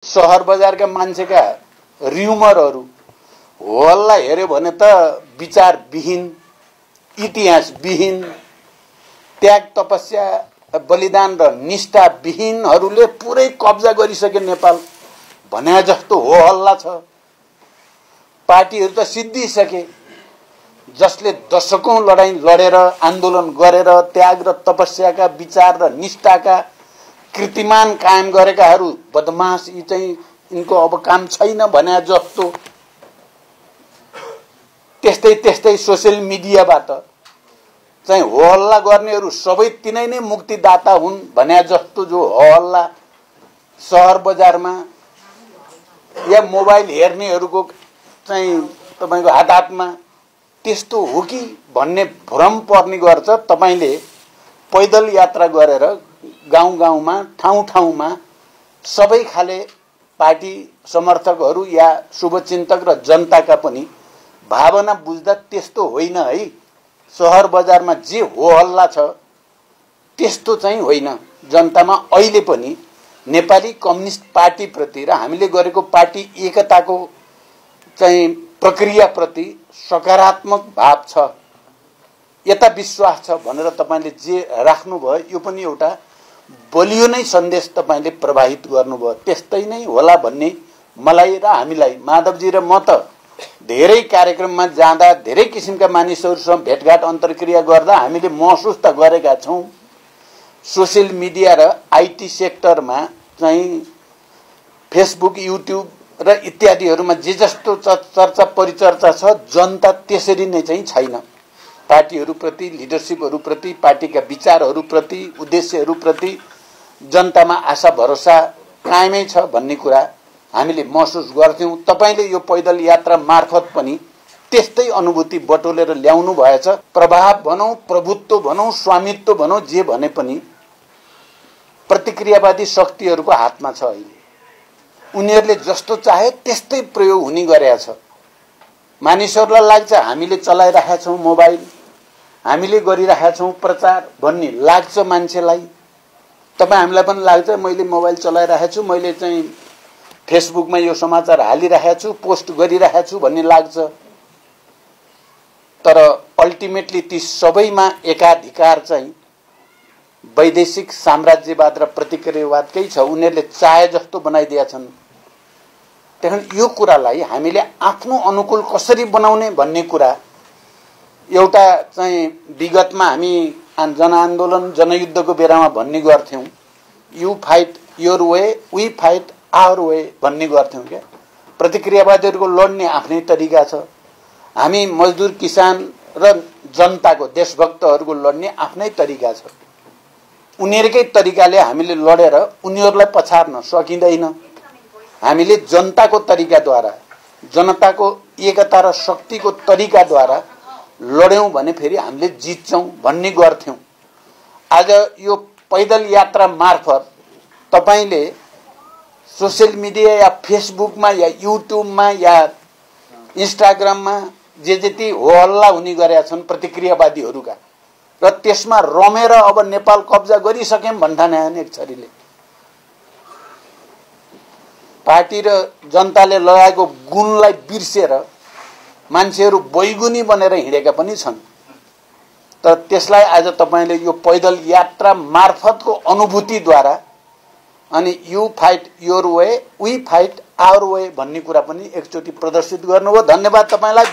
शहर बजारका मान्छेका र्युमरहरू हल्ला हेर्यो भने त विचार विहीन, इतिहास विहीन, त्याग तपस्या बलिदान र निष्ठा विहीनहरूले पुरै कब्जा गरिसके नेपाल भन्या जस्तो हो हल्ला छ। पार्टीहरू त सिद्धिसके, जसले दशकौं लडाईं लडेर आन्दोलन गरेर त्याग र तपस्याका विचार र निष्ठाका कीर्तिमान कायम गरेकाहरू बदमाश, यी चाहिँ यिनको अब काम छैन भन्या जस्तो। त्यस्तै सोशल मिडियाबाट चाहिँ हो हल्ला गर्नेहरू सबै तिनै नै मुक्तिदाता हुन् भन्या जस्तो जो हो हल्ला शहर बजारमा या मोबाइल हेर्नेहरूको चाहिँ तपाईको हातमा त्यस्तो हो कि भन्ने भ्रम पर्ने गर्छ। तपाईले पैदल यात्रा गरेर गाउँ गाउँमा ठाउँ ठाउँमा सबै खाले पार्टी समर्थकहरू या शुभचिन्तक र जनताका पनि भावना बुझ्दा त्यस्तो होइन है। शहर बजारमा जे हो हल्ला छ त्यस्तो चाहिँ होइन। जनतामा अहिले पनि नेपाली कम्युनिस्ट पार्टी प्रति र हामीले गरेको पार्टी एकताको चाहिँ प्रक्रिया प्रति सकारात्मक भाव छ, यता विश्वास छ भनेर तपाईले जे राख्नुभयो यो पनि एउटा बलियो नै सन्देश तपाईले प्रवाहित गर्नुभयो। त्यस्तै नै होला भन्ने मलाई र हामीलाई, माधवजी र म त धेरै कार्यक्रममा जाँदा धेरै किसिमका मानिसहरूसँग भेटघाट अन्तर्क्रिया गर्दा हामीले महसुस त गरेका छौं। सोशल मिडिया र आईटी सेक्टरमा चाहिँ फेसबुक, युट्युब र इत्यादिहरूमा जे जस्तो चर्चा परिचर्चा छ, जनता त्यसरी नै चाहिँ छैन। पार्टीहरूप्रति, लिडरशिपहरूप्रति, पार्टीका विचारहरूप्रति, उद्देश्यहरूप्रति जनतामा आशा भरोसा कायमै छ भन्ने कुरा हामीले महसुस गर्थ्यौं। तपाईले यो पैदल यात्रा मार्फत पनि त्यस्तै अनुभूति बटोलेर ल्याउनु भएछ। प्रभाव भनौं, प्रभुत्व भनौं, स्वामित्व भनौं, जे भने पनि प्रतिक्रियावादी शक्तिहरूको हातमा छ। अहिले उनीहरूले जस्तो चाहे त्यस्तै प्रयोग हुने गरेका छ। मानिसहरूलाई लाग्छ हामीले चलाइरहेका छौं मोबाइल, हामीले गरिरहेका छौं प्रचार भन्ने लाग्छ मान्छेलाई। तपाईँ हामीलाई पनि लाग्छ मैले मोबाइल चलाइरहेको छु, मैले चाहिँ फेसबुकमा यो समाचार हालिरहेको छु, पोस्ट गरिरहेको छु भन्ने लाग्छ। तर अल्टिमेटली ती सबैमा एकाधिकार चाहिँ वैदेशिक साम्राज्यवाद र प्रतिक्रियावादकै छ। उनीहरूले चाहे जस्तो बनाइदिएका छन्। त्यसैले यो कुरालाई हामीले आफ्नो अनुकूल कसरी बनाउने भन्ने कुरा एउटा चाहिँ विगतमा हामी जनआन्दोलन, जनयुद्धको बेलामा भन्ने गर्थ्यौं, you fight your way, we fight our way भन्ने गर्थ्यौं क्या। प्रतिक्रियावादीहरूको लड्ने आफ्नै तरिका छ, हामी मजदुर, किसान र जनताको, देशभक्तहरूको लड्ने आफ्नै तरिका छ। उनीहरूकै तरिकाले हामीले लडेर उनीहरूलाई पछार्न सकिँदैन। हामीले जनताको तरिकाद्वारा, जनताको एकता र शक्तिको तरिकाद्वारा लड्यौं भने फेरि हामीले जित्छौं भन्ने गर्थ्यौं। आज यो पैदल यात्रा मार्फत तपाईले सोशल मिडिया या फेसबुकमा या युट्युबमा या इन्स्टाग्राममा जे जति हो हल्ला हुने गरेका छन् प्रतिक्रियावादीहरूका, र त्यसमा रमेर अब नेपाल कब्जा गरिसक्यौं भन्ठाने एक छरीले पार्टी र जनताले लगाएको गुणलाई बिर्सेर मान्छेहरू बैगुनी बनेर हिँडेका पनि छन्। तर त्यसलाई आज तपाईले यो पैदल यात्रा मार्फतको अनुभूतिद्वारा अनि you fight your way, we fight our way भन्ने कुरा पनि एकचोटि प्रदर्शित गर्नुभयो। धन्यवाद तपाईलाई।